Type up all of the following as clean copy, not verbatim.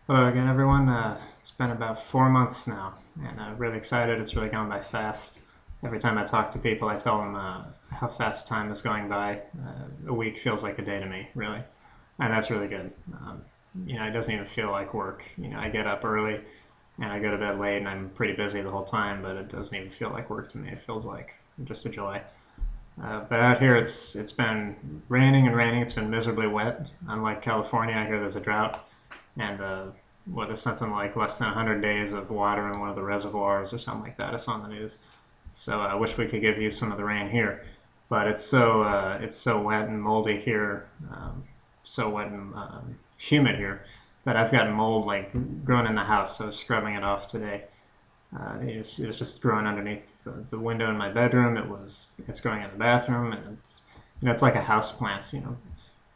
Hello again, everyone. It's been about 4 months now, and I'm really excited. It's really gone by fast. Every time I talk to people, I tell them how fast time is going by. A week feels like a day to me, really, and that's really good. It doesn't even feel like work. I get up early and I go to bed late, and I'm pretty busy the whole time, but it doesn't even feel like work to me. It feels like just a joy. But out here, it's been raining and raining. It's been miserably wet. Unlike California, I hear there's a drought, and what is something like less than 100 days of water in one of the reservoirs or something like that. It's on the news. So I wish we could give you some of the rain here, but it's so wet and moldy here, so wet and humid here that I've got mold like growing in the house. So I was scrubbing it off today. It was just growing underneath the window in my bedroom. It's growing in the bathroom, and it's like a house plant.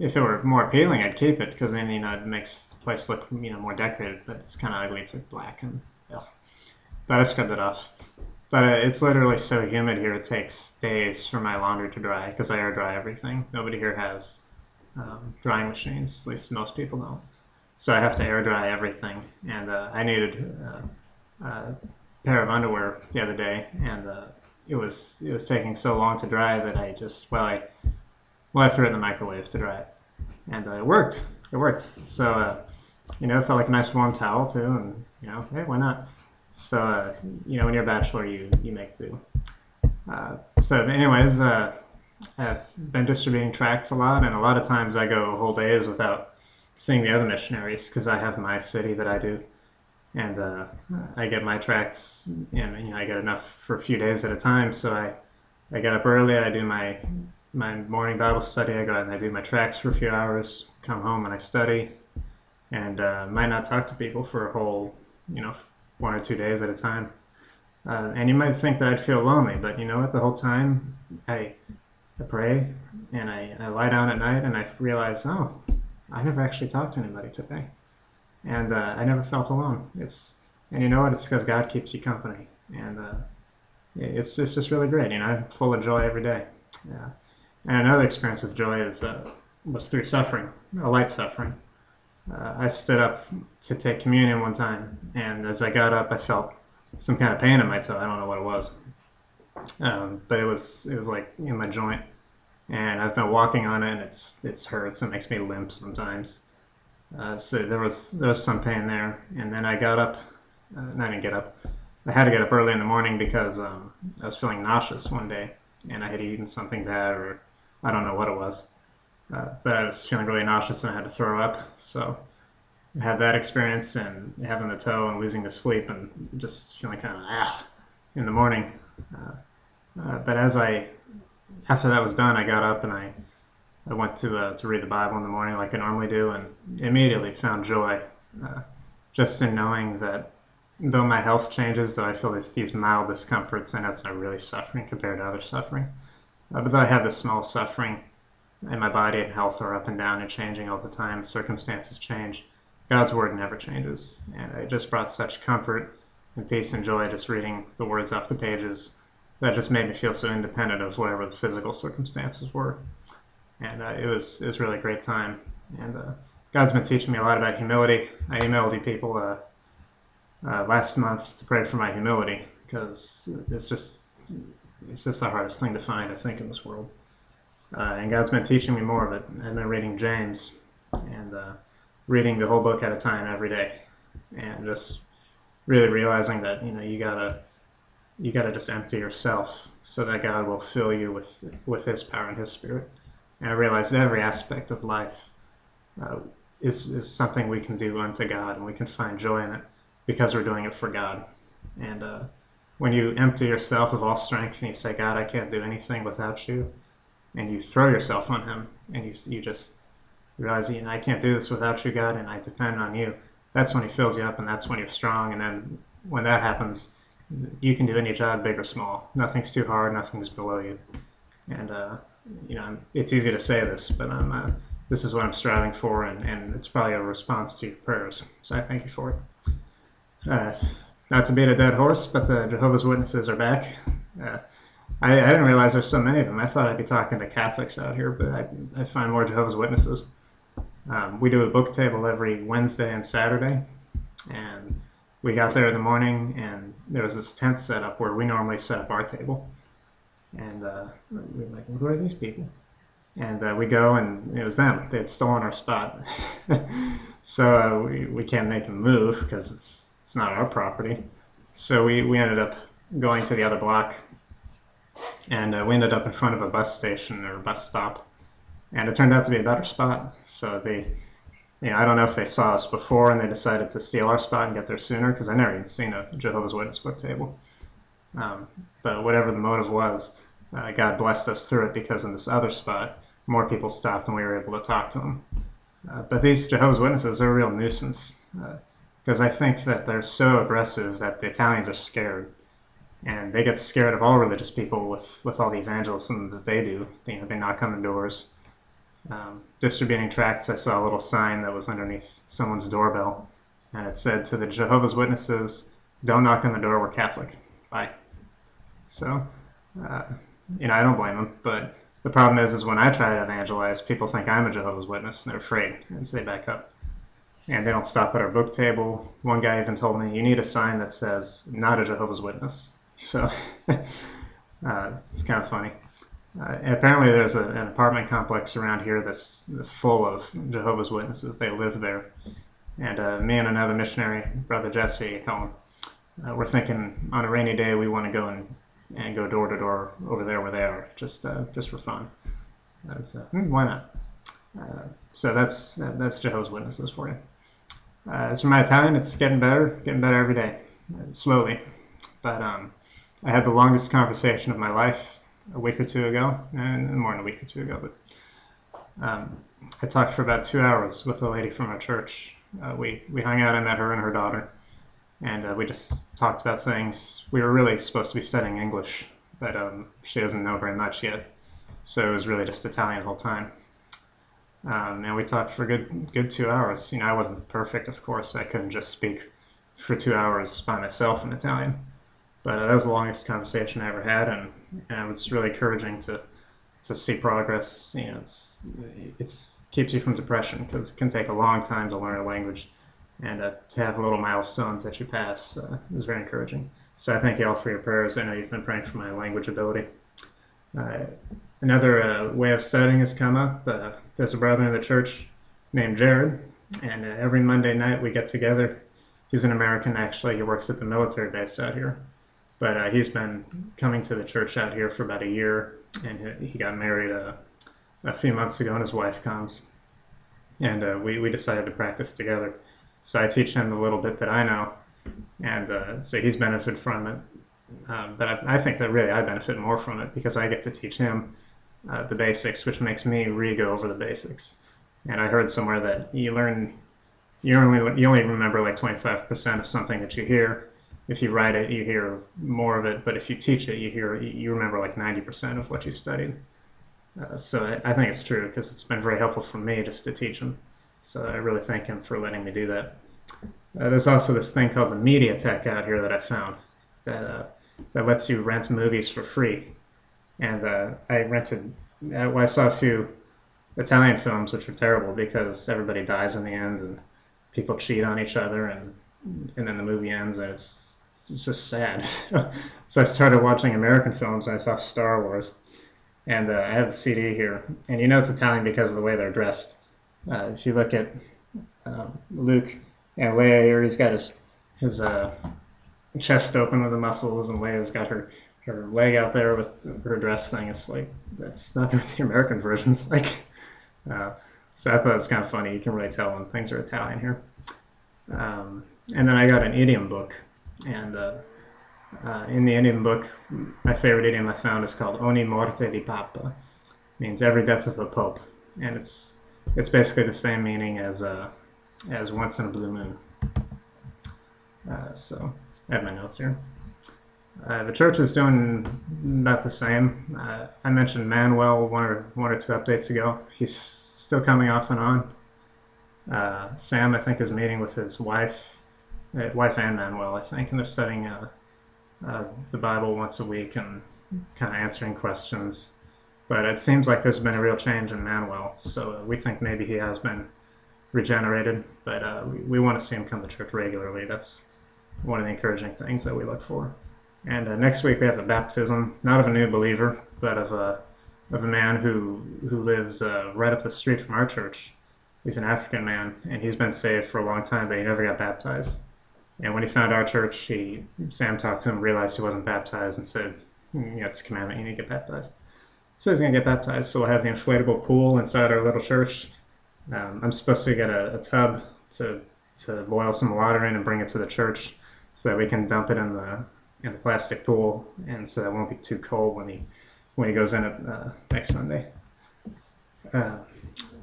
If it were more appealing, I'd keep it because then it makes the place look more decorated. But it's kind of ugly. It's like black and ugh. But I scrubbed it off. But it's literally so humid here. It takes days for my laundry to dry because I air dry everything. Nobody here has drying machines. At least most people don't. So I have to air dry everything, and I needed a pair of underwear the other day, and it was taking so long to dry that I threw it in the microwave to dry it, and it worked. It worked. So it felt like a nice warm towel too, and hey, why not? So when you're a bachelor, you make do. So, anyways, I've been distributing tracts a lot, and a lot of times I go whole days without seeing the other missionaries because I have my city that I do, and I get my tracts, and I get enough for a few days at a time. So I get up early, I do my morning Bible study. I go out and I do my tracts for a few hours, come home and I study, and might not talk to people for a whole 1 or 2 days at a time. And you might think that I'd feel lonely, but you know what? The whole time I pray and I lie down at night and I realize, oh, I never actually talked to anybody today, and I never felt alone. And you know what? It's because God keeps you company, and it's just really great. I'm full of joy every day. Yeah. And another experience with joy was through suffering, a light suffering. I stood up to take communion one time, and as I got up, I felt some kind of pain in my toe. I don't know what it was, but it was like in my joint, and I've been walking on it, and it's hurts. It makes me limp sometimes. So there was some pain there, and then I got up. And I didn't get up. I had to get up early in the morning because I was feeling nauseous one day, and I had eaten something bad, or I don't know what it was. But I was feeling really nauseous and I had to throw up. So I had that experience and having the toe and losing the sleep and just feeling kind of in the morning. But after that was done, I got up and I went to read the Bible in the morning like I normally do, and immediately found joy uh, just in knowing that though my health changes, though I feel these mild discomforts, and it's not really suffering compared to other suffering, but though I have this small suffering, and my body and health are up and down and changing all the time, circumstances change, God's word never changes, and it just brought such comfort and peace and joy just reading the words off the pages that just made me feel so independent of whatever the physical circumstances were, and it was really a great time, and God's been teaching me a lot about humility. I emailed you people last month to pray for my humility because it's just the hardest thing to find, I think, in this world. And God's been teaching me more of it. I've been reading James and reading the whole book at a time every day, and just really realizing that you gotta just empty yourself so that God will fill you with His power and His Spirit. And I realized that every aspect of life uh, is something we can do unto God, and we can find joy in it because we're doing it for God. And when you empty yourself of all strength and you say, God, I can't do anything without you, and you throw yourself on Him, and you just realize, I can't do this without you, God, and I depend on you. That's when He fills you up, and that's when you're strong. And then when that happens, you can do any job, big or small. Nothing's too hard. Nothing's below you. And it's easy to say this, but this is what I'm striving for, and it's probably a response to your prayers. So I thank you for it. Uh, Not to beat a dead horse, but the Jehovah's Witnesses are back. Uh, I didn't realize there's so many of them. I thought I'd be talking to Catholics out here, but I find more Jehovah's Witnesses. We do a book table every Wednesday and Saturday, And we got there in the morning, and there was this tent set up where we normally set up our table. And we were like, well, who are these people? And we go, and it was them. They had stolen our spot. So we can't make them move because it's not our property. So we ended up going to the other block, and we ended up in front of a bus station or a bus stop. And it turned out to be a better spot. So I don't know if they saw us before and they decided to steal our spot and get there sooner, because I never even seen a Jehovah's Witness book table. But whatever the motive was, God blessed us through it, because in this other spot, more people stopped and we were able to talk to them. But these Jehovah's Witnesses are a real nuisance, because I think that they're so aggressive that the Italians are scared. And they get scared of all religious people with all the evangelism that they do. They knock on the doors. Distributing tracts, I saw a little sign that was underneath someone's doorbell, and it said, to the Jehovah's Witnesses, don't knock on the door, we're Catholic. Bye. So, I don't blame them, but the problem is when I try to evangelize, people think I'm a Jehovah's Witness, and they're afraid, and so they back up. And they don't stop at our book table. One guy even told me, you need a sign that says, not a Jehovah's Witness. So, it's kind of funny. Apparently there's an apartment complex around here that's full of Jehovah's Witnesses. They live there. And me and another missionary, Brother Jesse, I call him, we're thinking on a rainy day we want to go and go door to door over there where they are, just for fun. Why not? So that's Jehovah's Witnesses for you. As for my Italian, it's getting better every day, slowly. But I had the longest conversation of my life a week or two ago, and more than a week or two ago. But I talked for about 2 hours with a lady from our church. We hung out. I met her and her daughter, and we just talked about things. We were really supposed to be studying English, but she doesn't know very much yet, so it was really just Italian the whole time. And we talked for a good 2 hours. I wasn't perfect, of course. I couldn't just speak for 2 hours by myself in Italian. But that was the longest conversation I ever had, and it's really encouraging to see progress. It's keeps you from depression, because it can take a long time to learn a language, and to have little milestones that you pass is very encouraging. So I thank you all for your prayers. I know you've been praying for my language ability. Another way of studying has come up. There's a brother in the church named Jared, and every Monday night we get together. He's an American, actually. He works at the military base out here. But he's been coming to the church out here for about a year, and he got married a few months ago, and his wife comes. And we decided to practice together. So I teach him the little bit that I know, and so he's benefited from it. But I think that really I benefit more from it, because I get to teach him the basics, which makes me re-go over the basics. And I heard somewhere that you only remember like 25% of something that you hear. If you write it, you hear more of it, but if you teach it, you remember like 90% of what you studied. So I think it's true, because it's been very helpful for me just to teach him. So I really thank him for letting me do that. There's also this thing called the Mediatek out here that I found that lets you rent movies for free. And I saw a few Italian films which are terrible, because everybody dies in the end and people cheat on each other, and then the movie ends, and it's just sad. So I started watching American films, and I saw Star Wars, and I have the CD here, and it's Italian because of the way they're dressed. If you look at Luke and Leia here, he's got his chest open with the muscles, and Leia's got her leg out there with her dress thing. It's like, that's not what the American version's like. So I thought it was kind of funny. You can really tell when things are Italian here. And then I got an idiom book, and in the idiom book, my favorite idiom I found is called "Ogni morte di papa," means every death of a pope, and it's basically the same meaning as once in a blue moon. So I have my notes here. The church is doing about the same. I mentioned Manuel one or two updates ago. He's still coming off and on. Sam, I think, is meeting with his wife and Manuel, I think, and they're studying the Bible once a week and kind of answering questions. But it seems like there's been a real change in Manuel, so we think maybe he has been regenerated, but we want to see him come to church regularly. That's one of the encouraging things that we look for. And next week we have a baptism, not of a new believer, but of a man who lives right up the street from our church. He's an African man, and he's been saved for a long time, but he never got baptized. And when he found our church, Sam talked to him, realized he wasn't baptized, and said, it's a commandment, you need to get baptized. So he's going to get baptized. So we'll have the inflatable pool inside our little church. I'm supposed to get a tub to boil some water in and bring it to the church so that we can dump it in the plastic pool, and so that it won't be too cold when he goes in it next Sunday.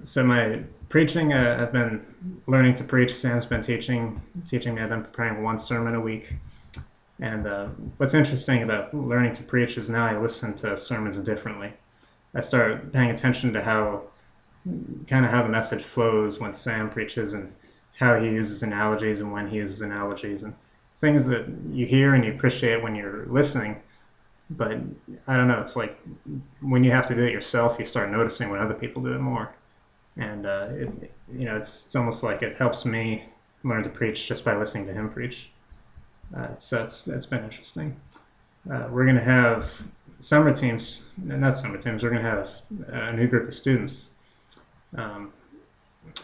So my preaching, I've been learning to preach. Sam's been teaching me. I've been preparing one sermon a week. And what's interesting about learning to preach is now I listen to sermons differently. I start paying attention to how the message flows when Sam preaches, and how he uses analogies and when he uses analogies, and things that you hear and you appreciate when you're listening. But I don't know, it's like when you have to do it yourself, you start noticing when other people do it more. And it's almost like it helps me learn to preach just by listening to him preach. So it's been interesting. We're going to have summer teams, not summer teams, we're going to have a new group of students in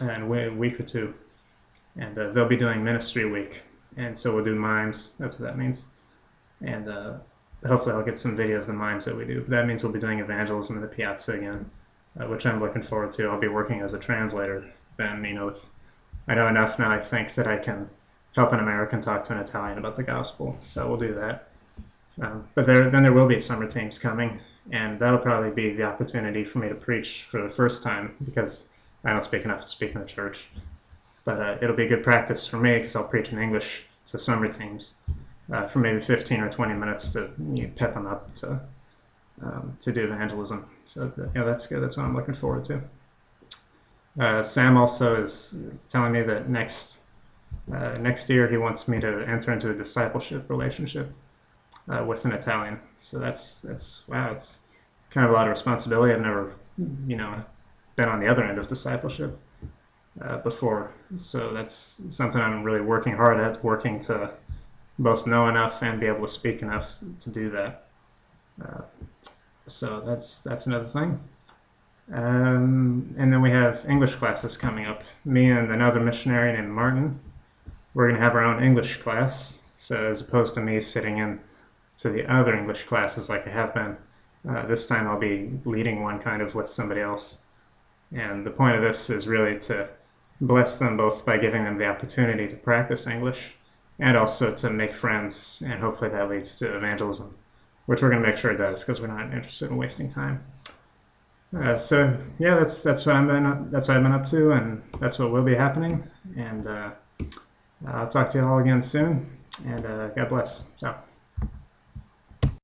a week or two. And they'll be doing ministry week. And so we'll do mimes, that's what that means. And hopefully I'll get some video of the mimes that we do. But that means we'll be doing evangelism in the piazza again, which I'm looking forward to. I'll be working as a translator then, I know enough now, I think, that I can help an American talk to an Italian about the gospel. So we'll do that. But there will be summer teams coming, and that'll probably be the opportunity for me to preach for the first time, because I don't speak enough to speak in the church. But it'll be good practice for me, because I'll preach in English to summer teams for maybe 15 or 20 minutes to pep them up to do evangelism. So that's good. That's what I'm looking forward to. Sam also is telling me that next year he wants me to enter into a discipleship relationship with an Italian. So that's wow, it's kind of a lot of responsibility. I've never been on the other end of discipleship before, so that's something I'm really working hard at, working to both know enough and be able to speak enough to do that. So that's another thing. And then we have English classes coming up. Me and another missionary named Martin, we're going to have our own English class. So as opposed to me sitting in to the other English classes like I have been, this time I'll be leading one kind of with somebody else. And the point of this is really to bless them both by giving them the opportunity to practice English, and also to make friends, and hopefully that leads to evangelism, which we're going to make sure it does, because we're not interested in wasting time. So yeah, that's what I've been up to, and that's what will be happening. And I'll talk to you all again soon, and God bless. Ciao.